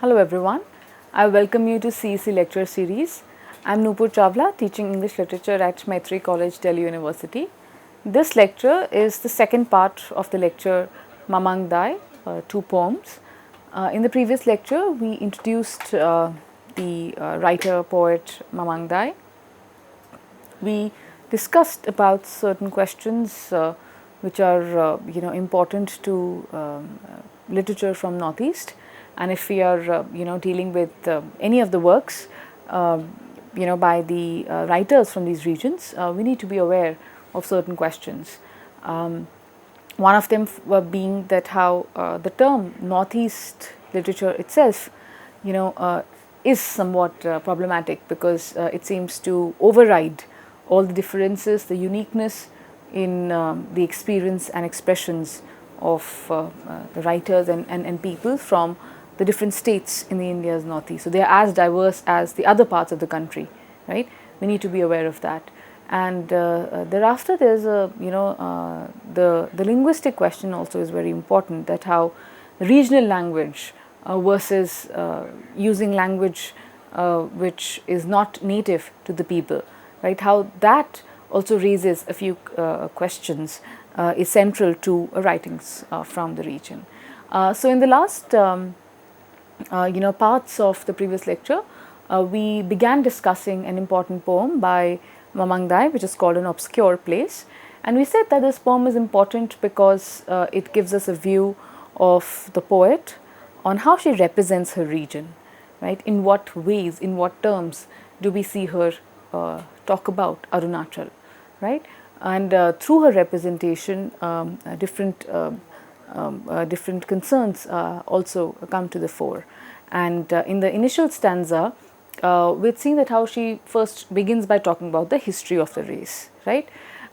Hello everyone, I welcome you to CEC lecture series. I am Nupur Chawla, teaching English literature at Maitri College, Delhi University. This lecture is the second part of the lecture Mamang Dai, two poems. In the previous lecture, we introduced the writer, poet Mamang Dai. We discussed about certain questions which are important to literature from Northeast, and if we are dealing with any of the works by the writers from these regions, we need to be aware of certain questions. One of them being that how the term Northeast literature itself is somewhat problematic, because it seems to override all the differences, the uniqueness in the experience and expressions of the writers and people from the different states in the India's Northeast. So they are as diverse as the other parts of the country, right? We need to be aware of that. And thereafter, there's the linguistic question also is very important, that how regional language versus using language which is not native to the people, right? How that also raises a few questions, is central to writings from the region. So in the last parts of the previous lecture, we began discussing an important poem by Mamang Dai, which is called An Obscure Place. And we said that this poem is important because it gives us a view of the poet on how she represents her region, right? In what ways, in what terms do we see her talk about Arunachal, right? And through her representation, different concerns also come to the fore. And in the initial stanza, we've seen that how she first begins by talking about the history of the race, right?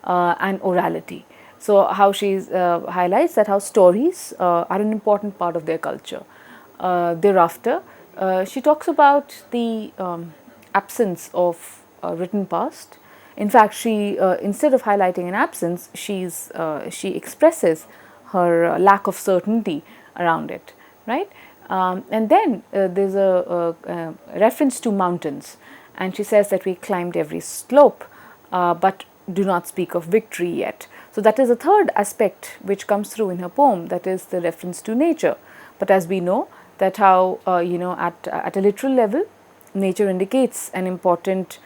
And orality. So how she highlights that how stories are an important part of their culture. Thereafter, she talks about the absence of written past. In fact, she instead of highlighting an absence, she expresses her lack of certainty around it, right? And then there's a reference to mountains, and she says that we climbed every slope, but do not speak of victory yet. So that is a third aspect which comes through in her poem, that is the reference to nature. But as we know that how at a literal level, nature indicates an important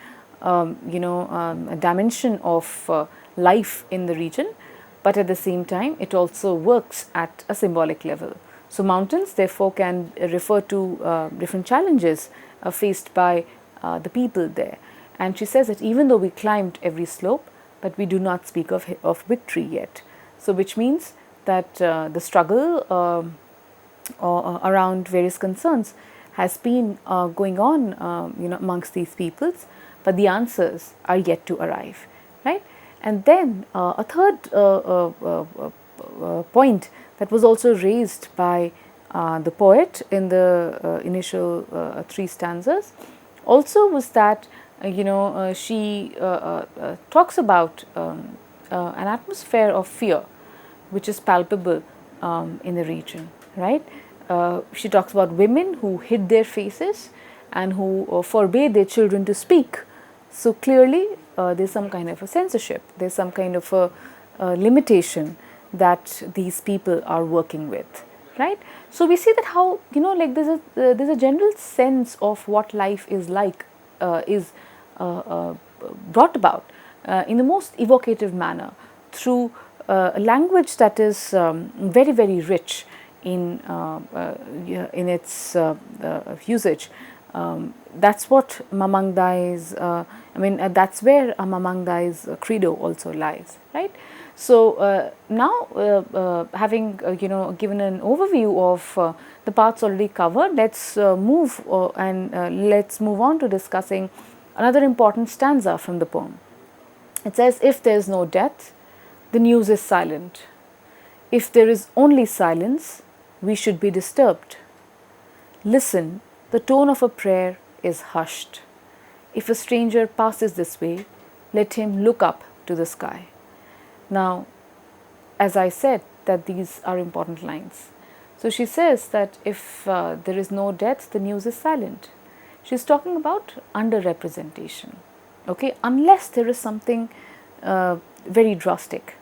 dimension of life in the region, but at the same time it also works at a symbolic level. So mountains therefore can refer to different challenges faced by the people there. And she says that even though we climbed every slope, but we do not speak of victory yet. So which means that the struggle around various concerns has been going on amongst these peoples, but the answers are yet to arrive, right? And then a third point that was also raised by the poet in the initial three stanzas also was that she talks about an atmosphere of fear which is palpable in the region, right? She talks about women who hid their faces and who forbade their children to speak. So clearly there's some kind of a censorship, there's some kind of a limitation that these people are working with, right? So we see that how there's a general sense of what life is like, is brought about in the most evocative manner through a language that is very, very rich in its usage. That's what Mamang Dai's, that's where Mamang Dai's credo also lies, right? So now, having given an overview of the parts already covered, let's move on to discussing another important stanza from the poem. It says, "If there is no death, the news is silent. If there is only silence, we should be disturbed. Listen, the tone of a prayer is hushed. If a stranger passes this way, let him look up to the sky." Now, as I said, that these are important lines. So she says that if there is no death, the news is silent. She's talking about underrepresentation, okay, unless there is something very drastic,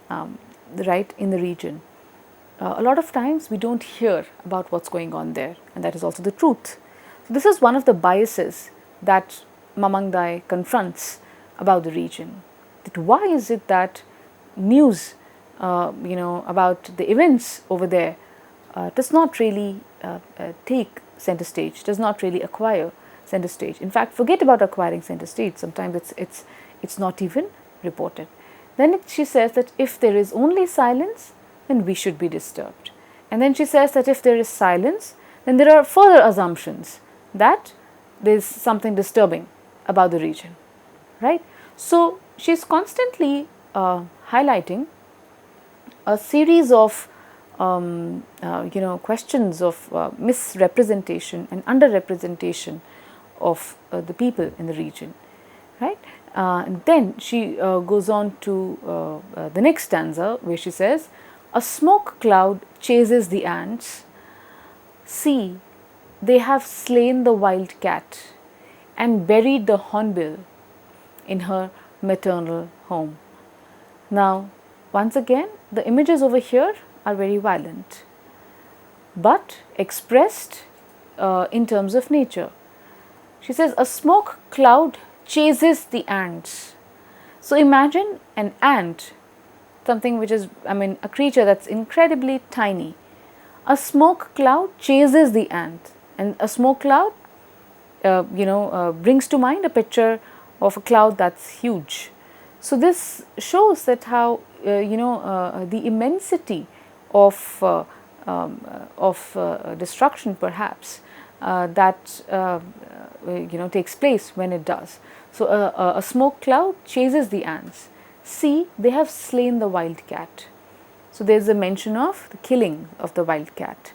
right, in the region. A lot of times we don't hear about what's going on there, and that is also the truth. So this is one of the biases that Mamang Dai confronts about the region. That why is it that news, about the events over there does not really take center stage, does not really acquire center stage. In fact, forget about acquiring center stage. Sometimes it's not even reported. Then she says that if there is only silence, then we should be disturbed. And then she says that if there is silence, then there are further assumptions that there is something disturbing about the region, right? So she's constantly highlighting a series of questions of misrepresentation and underrepresentation of the people in the region, right? And then she goes on to the next stanza where she says, "A smoke cloud chases the ants. See, they have slain the wild cat and buried the hornbill in her maternal home." Now, once again, the images over here are very violent, but expressed in terms of nature. She says, "A smoke cloud chases the ants." So imagine an ant, something which is, a creature that's incredibly tiny. A smoke cloud chases the ant, and a smoke cloud, brings to mind a picture of a cloud that's huge. So this shows that how the immensity of destruction, perhaps, that takes place when it does. So a smoke cloud chases the ants. See, they have slain the wild cat. So there is a mention of the killing of the wild cat,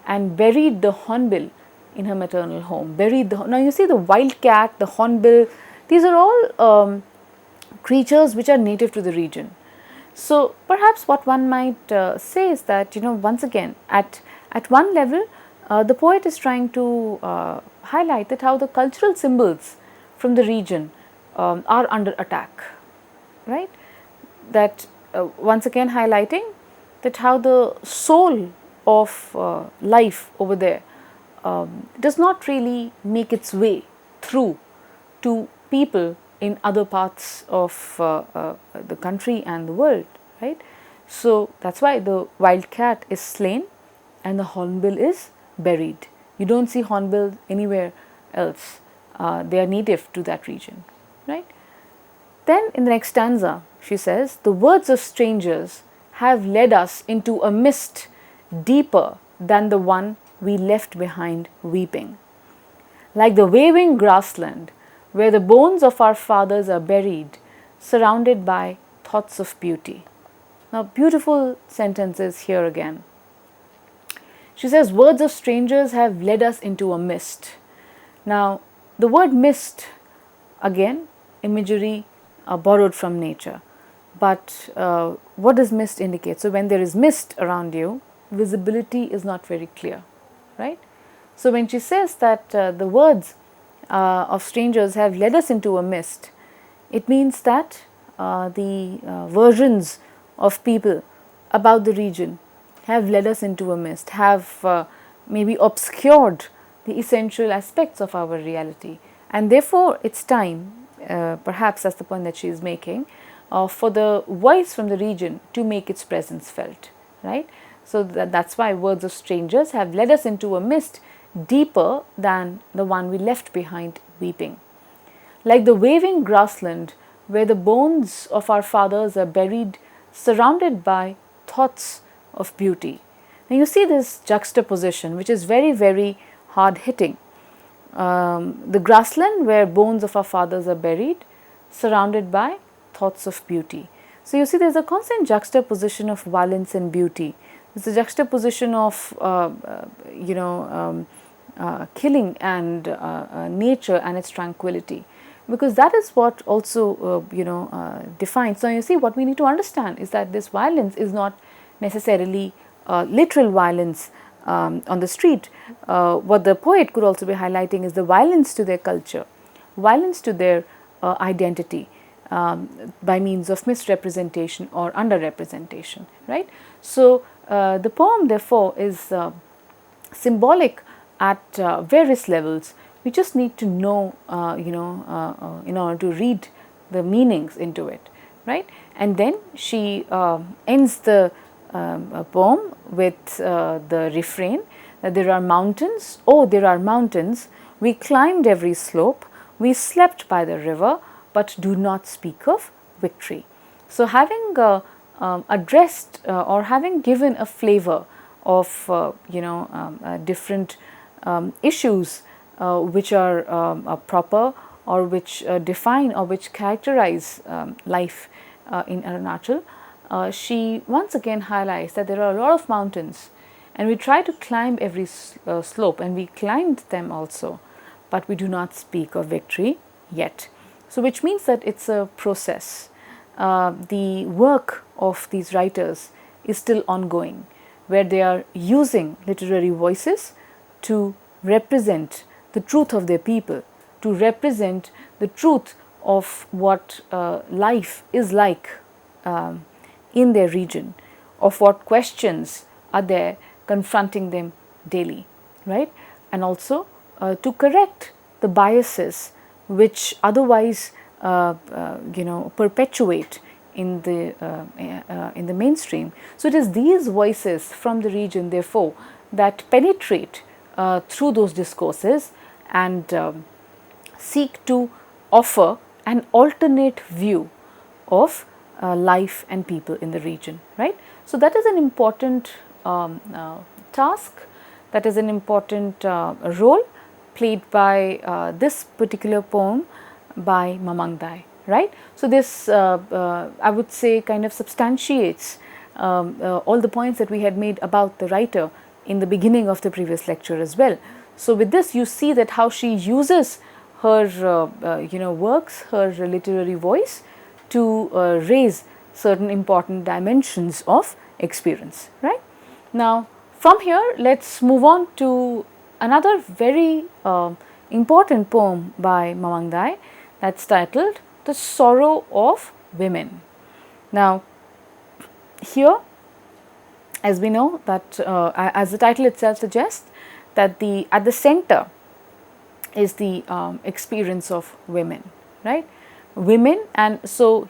and buried the hornbill in her maternal home. Now you see the wild cat, the hornbill, these are all creatures which are native to the region. So perhaps what one might say is that, once again, at one level, the poet is trying to highlight that how the cultural symbols from the region are under attack, right? That once again highlighting that how the soul of life over there does not really make its way through to people in other parts of the country and the world, right? So that's why the wild cat is slain and the hornbill is buried. You don't see hornbill anywhere else. They are native to that region, right? Then in the next stanza, she says, "The words of strangers have led us into a mist deeper than the one we left behind weeping. Like the waving grassland where the bones of our fathers are buried, surrounded by thoughts of beauty." Now, beautiful sentences here again. She says, "Words of strangers have led us into a mist." Now, the word mist, again, imagery borrowed from nature. But what does mist indicate? So, when there is mist around you, visibility is not very clear, right? So, when she says that the words of strangers have led us into a mist, it means that the versions of people about the region have led us into a mist, have maybe obscured the essential aspects of our reality, and therefore it's time, perhaps that's the point that she is making, for the voice from the region to make its presence felt, right? So that's why words of strangers have led us into a mist deeper than the one we left behind weeping. Like the waving grassland where the bones of our fathers are buried, surrounded by thoughts of beauty. Now you see this juxtaposition, which is very, very hard hitting. The grassland where bones of our fathers are buried, surrounded by thoughts of beauty. So you see there's a constant juxtaposition of violence and beauty. There's a juxtaposition of killing and nature and its tranquility, because that is what also defines. So you see, what we need to understand is that this violence is not necessarily literal violence on the street. What the poet could also be highlighting is the violence to their culture, violence to their identity, by means of misrepresentation or underrepresentation, right? So the poem therefore is symbolic at various levels. We just need to know, in order to read the meanings into it, right? And then she ends the poem with the refrain that there are mountains, oh, there are mountains, we climbed every slope, we slept by the river, but do not speak of victory. So, having addressed or having given a flavor of different issues which are proper or which define or which characterize life in Arunachal, she once again highlights that there are a lot of mountains and we try to climb every slope, and we climbed them also, but we do not speak of victory yet. So, which means that it's a process. The work of these writers is still ongoing, where they are using literary voices to represent the truth of their people, to represent the truth of what life is like in their region, of what questions are there confronting them daily, right? And also to correct the biases which otherwise perpetuate in the mainstream. So it is these voices from the region, therefore, that penetrate through those discourses and seek to offer an alternate view of life and people in the region, right? So that is an important task, that is an important role played by this particular poem by Mamang Dai, right? So this I would say kind of substantiates all the points that we had made about the writer in the beginning of the previous lecture as well. So with this you see that how she uses her works, her literary voice to raise certain important dimensions of experience, right? Now from here let's move on to another very important poem by Mamang Dai, that's titled The Sorrow of Women. Now here, as we know that as the title itself suggests, that at the center is the experience of women, right? Women, and so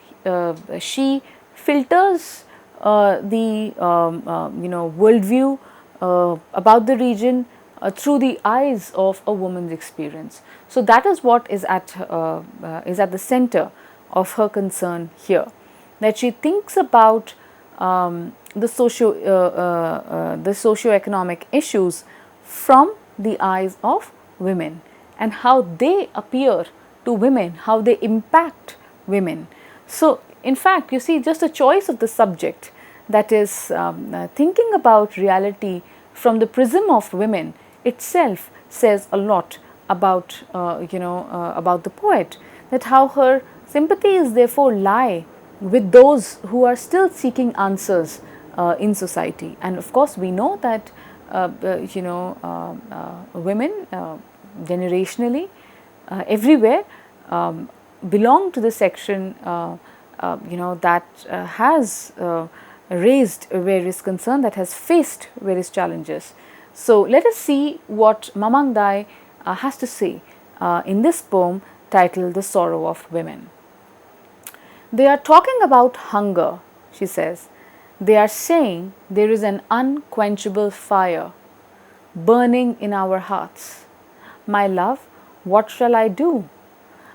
she filters the worldview about the region through the eyes of a woman's experience. So that is what is at the center of her concern here, that she thinks about the socio-economic issues from the eyes of women and how they appear to women, how they impact women. So in fact, you see, just a choice of the subject, that is thinking about reality from the prism of women, itself says a lot about about the poet, that how her sympathies therefore lie with those who are still seeking answers in society. And of course we know that women generationally everywhere belong to the section that has raised various concerns, that has faced various challenges. So let us see what Mamang Dai has to say in this poem titled The Sorrow of Women. They are talking about hunger, she says. They are saying there is an unquenchable fire burning in our hearts. My love, what shall I do?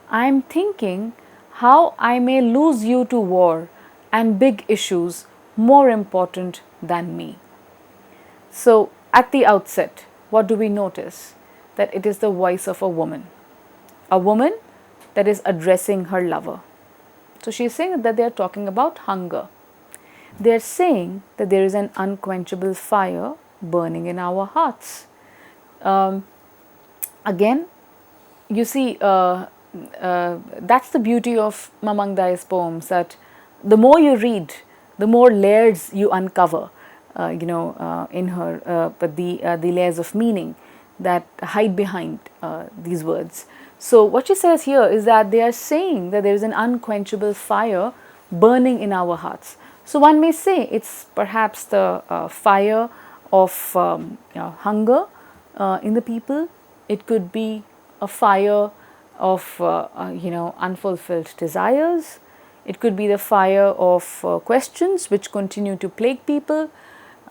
I am thinking how I may lose you to war and big issues more important than me. So at the outset, what do we notice? That it is the voice of a woman that is addressing her lover. So she is saying that they are talking about hunger. They are saying that there is an unquenchable fire burning in our hearts. Again, you see, that's the beauty of Mamang Dai's poems, that the more you read, the more layers you uncover. in her, but the layers of meaning that hide behind these words. So what she says here is that they are saying that there is an unquenchable fire burning in our hearts. So one may say it's perhaps the fire of hunger in the people. It could be a fire of unfulfilled desires. It could be the fire of questions which continue to plague people.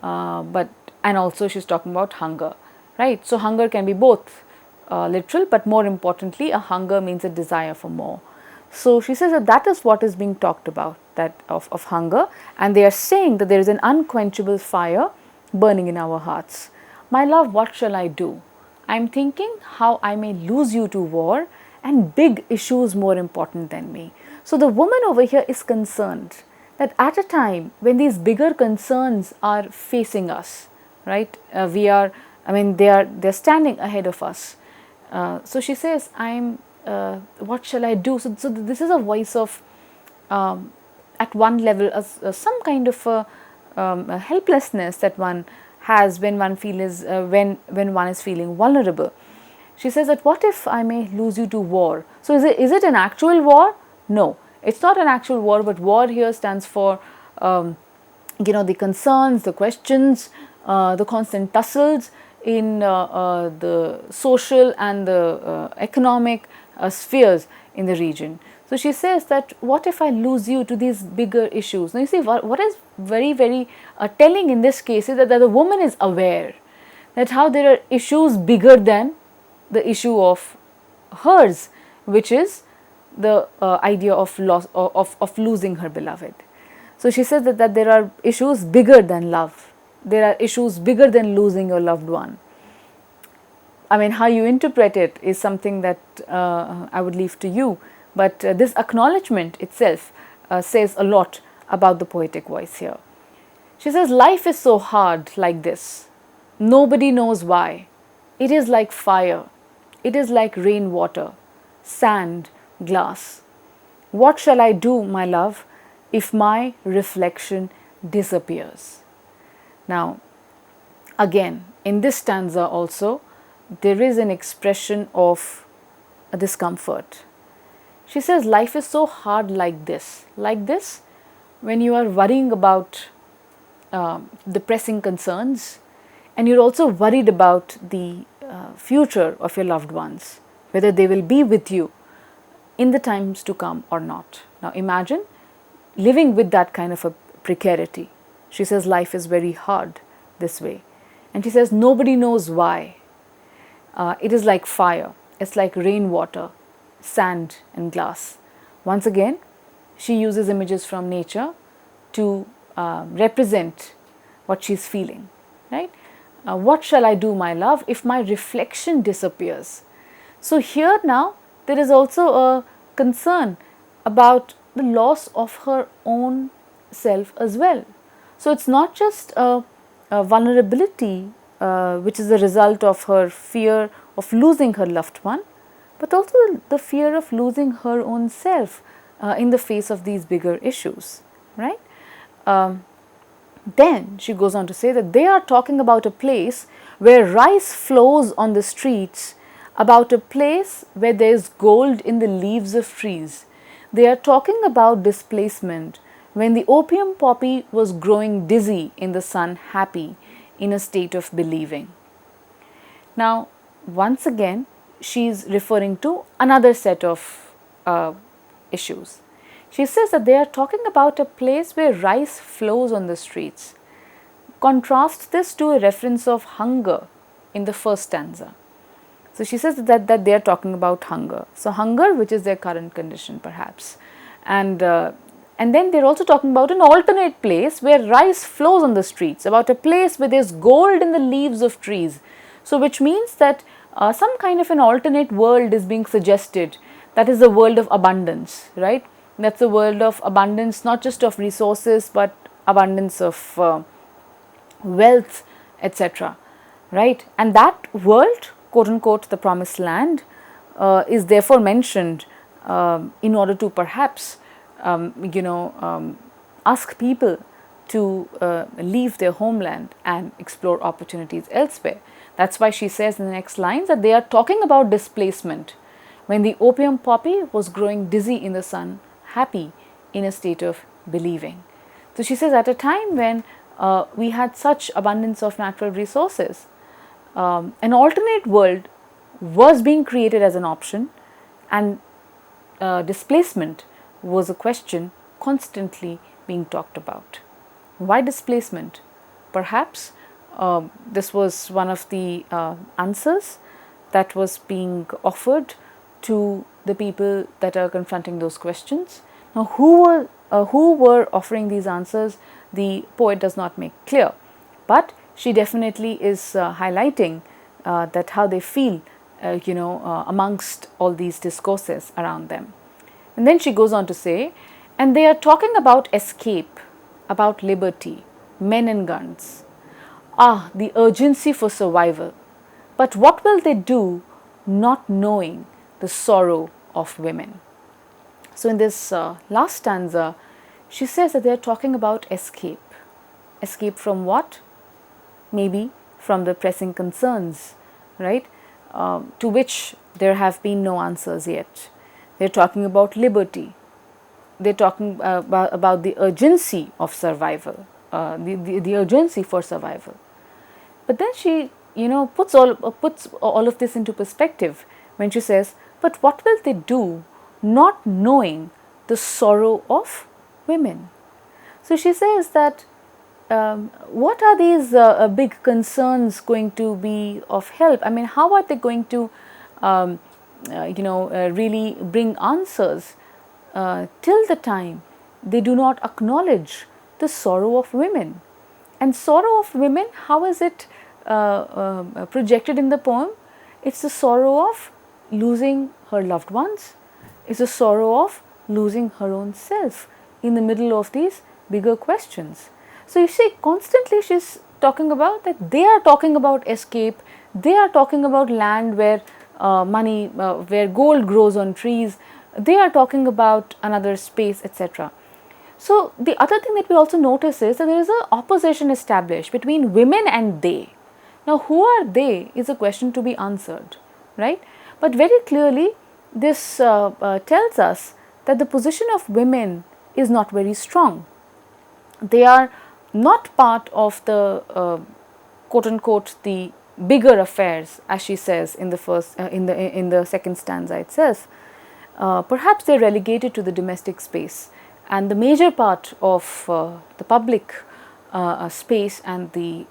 And also she's talking about hunger, right? So hunger can be both literal, but more importantly, a hunger means a desire for more. So she says that that is what is being talked about, that of hunger, and they are saying that there is an unquenchable fire burning in our hearts. My love, what shall I do? I am thinking how I may lose you to war and big issues more important than me. So the woman over here is concerned that at a time when these bigger concerns are facing us, right? They're standing ahead of us. So she says, what shall I do? So this is a voice of, at one level, some kind of a helplessness that one has when one feels when one is feeling vulnerable. She says that what if I may lose you to war? So is it an actual war? No, it's not an actual war, but war here stands for the concerns, the questions, the constant tussles in the social and the economic spheres in the region. So she says that what if I lose you to these bigger issues? Now you see what is very, very telling in this case is that the woman is aware that how there are issues bigger than the issue of hers, which is the idea of loss, of losing her beloved. So she says that there are issues bigger than love. There are issues bigger than losing your loved one. I mean, how you interpret it is something that I would leave to you. But this acknowledgement itself says a lot about the poetic voice here. She says, life is so hard like this. Nobody knows why. It is like fire. It is like rainwater, sand, glass. What shall I do, my love, if my reflection disappears? Now, again, in this stanza also, there is an expression of a discomfort. She says, life is so hard like this. Like this, when you are worrying about the pressing concerns, and you're also worried about the future of your loved ones, whether they will be with you in the times to come or not. Now imagine living with that kind of a precarity. She says life is very hard this way. And she says nobody knows why. It is like fire. It's like rainwater, sand and glass. Once again, she uses images from nature to represent what she's feeling, right? What shall I do, my love, if my reflection disappears? So here now there is also a concern about the loss of her own self as well. So it's not just a vulnerability which is a result of her fear of losing her loved one, but also the fear of losing her own self in the face of these bigger issues, right? Then she goes on to say that they are talking about a place where rice flows on the streets, about a place where there is gold in the leaves of trees. They are talking about displacement when the opium poppy was growing dizzy in the sun, happy in a state of believing. Now, once again, she is referring to another set of issues. She says that they are talking about a place where rice flows on the streets. Contrast this to a reference of hunger in the first stanza. So she says that they are talking about hunger. So hunger, which is their current condition perhaps. And then they are also talking about an alternate place where rice flows on the streets, about a place where there is gold in the leaves of trees. So which means that some kind of an alternate world is being suggested. That is the world of abundance, right? That's a world of abundance, not just of resources, but abundance of wealth, etc. Right? And that world, quote unquote, the promised land, is therefore mentioned in order to perhaps, ask people to leave their homeland and explore opportunities elsewhere. That's why she says in the next lines that they are talking about displacement when the opium poppy was growing dizzy in the sun, happy in a state of believing. So she says at a time when we had such abundance of natural resources, an alternate world was being created as an option, and displacement was a question constantly being talked about. Why displacement? Perhaps this was one of the answers that was being offered to the people that are confronting those questions. Now, who were offering these answers, the poet does not make clear, but she definitely is highlighting that how they feel, amongst all these discourses around them. And then she goes on to say, and they are talking about escape, about liberty, men and guns. Ah, the urgency for survival. But what will they do, not knowing the sorrow of women? So in this last stanza, she says that they are talking about escape. Escape from what? Maybe from the pressing concerns, right? To which there have been no answers yet. They're talking about liberty. They're talking about the urgency of survival, the urgency for survival. But then she, puts all of this into perspective when she says, but what will they do, not knowing the sorrow of women? So she says that what are these big concerns going to be of help? I mean, how are they going to, really bring answers till the time they do not acknowledge the sorrow of women? And sorrow of women, how is it projected in the poem? It's the sorrow of losing her loved ones. It's the sorrow of losing her own self in the middle of these bigger questions. So you see, constantly she's talking about that they are talking about escape, they are talking about land where where gold grows on trees, they are talking about another space, etc. So the other thing that we also notice is that there is an opposition established between women and they. Now, who are they is a question to be answered, right? But very clearly this tells us that the position of women is not very strong. They are not part of the quote unquote the bigger affairs, as she says in the first in the second stanza itself. Perhaps they are relegated to the domestic space, and the major part of the public space and the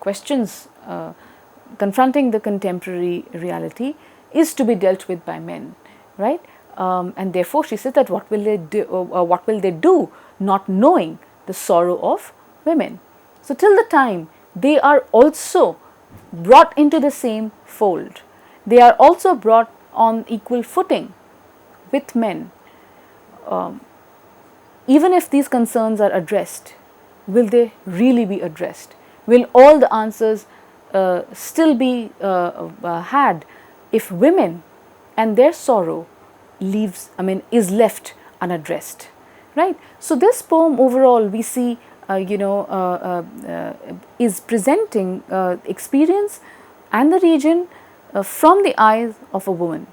questions confronting the contemporary reality is to be dealt with by men, right? And therefore she said that what will they do, not knowing the sorrow of women? So till the time they are also brought into the same fold, they are also brought on equal footing with men, even if these concerns are addressed, will they really be addressed? Will all the answers still be had if women and their sorrow is left unaddressed, right? So this poem overall we see is presenting experience and the region from the eyes of a woman,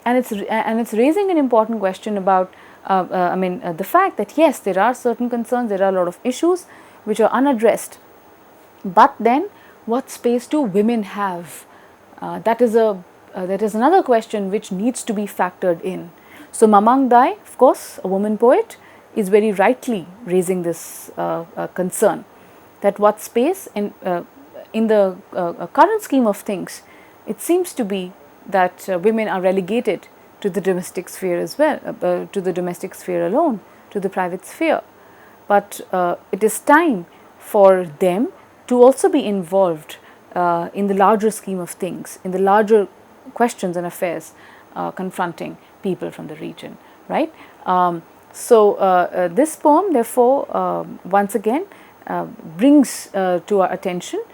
and it's raising an important question about the fact that yes, there are certain concerns, there are a lot of issues which are unaddressed, but then what space do women have? That is another question which needs to be factored in. So Mamang Dai, of course, a woman poet, is very rightly raising this concern, that what space in the current scheme of things, it seems to be that women are relegated to the domestic sphere as well, to the domestic sphere alone, to the private sphere. But it is time for them to also be involved in the larger scheme of things, in the larger questions and affairs confronting people from the region, right? So this poem therefore once again brings to our attention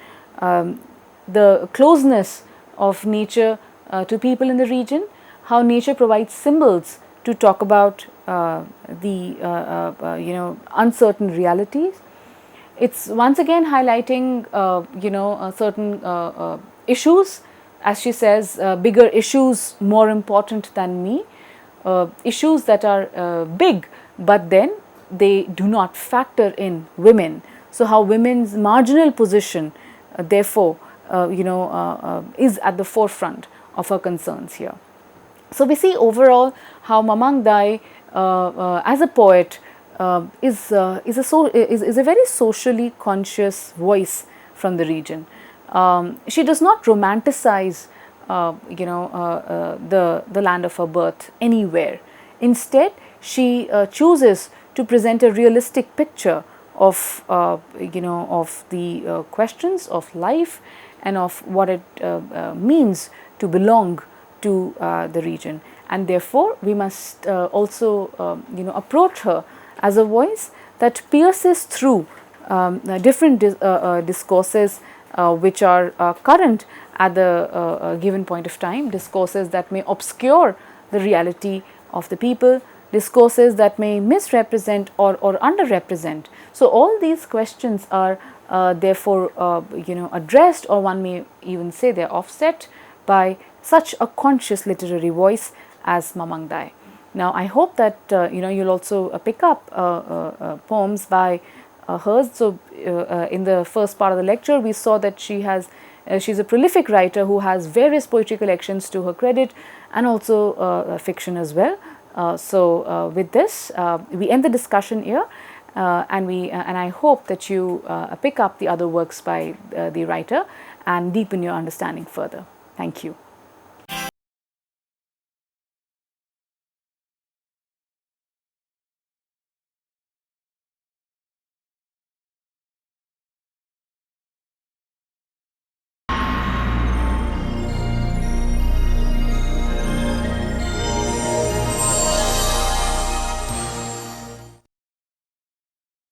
the closeness of nature to people in the region, how nature provides symbols to talk about the uncertain realities. It's once again highlighting certain issues, as she says, bigger issues more important than me, issues that are big, but then they do not factor in women. So how women's marginal position therefore is at the forefront of her concerns here. So we see overall how Mamang Dai as a poet is a very socially conscious voice from the region. She does not romanticize the land of her birth anywhere. Instead, she chooses to present a realistic picture of of the questions of life and of what it means to belong to the region, and therefore we must also approach her as a voice that pierces through different discourses which are current at the given point of time, discourses that may obscure the reality of the people, discourses that may misrepresent or underrepresent. So all these questions are therefore addressed, or one may even say they are offset by such a conscious literary voice as Mamang Dai. Now I hope that you'll also pick up poems by hers. So in the first part of the lecture we saw that she's a prolific writer who has various poetry collections to her credit, and also fiction as well. So with this we end the discussion here, and I hope that you pick up the other works by the writer and deepen your understanding further. Thank you.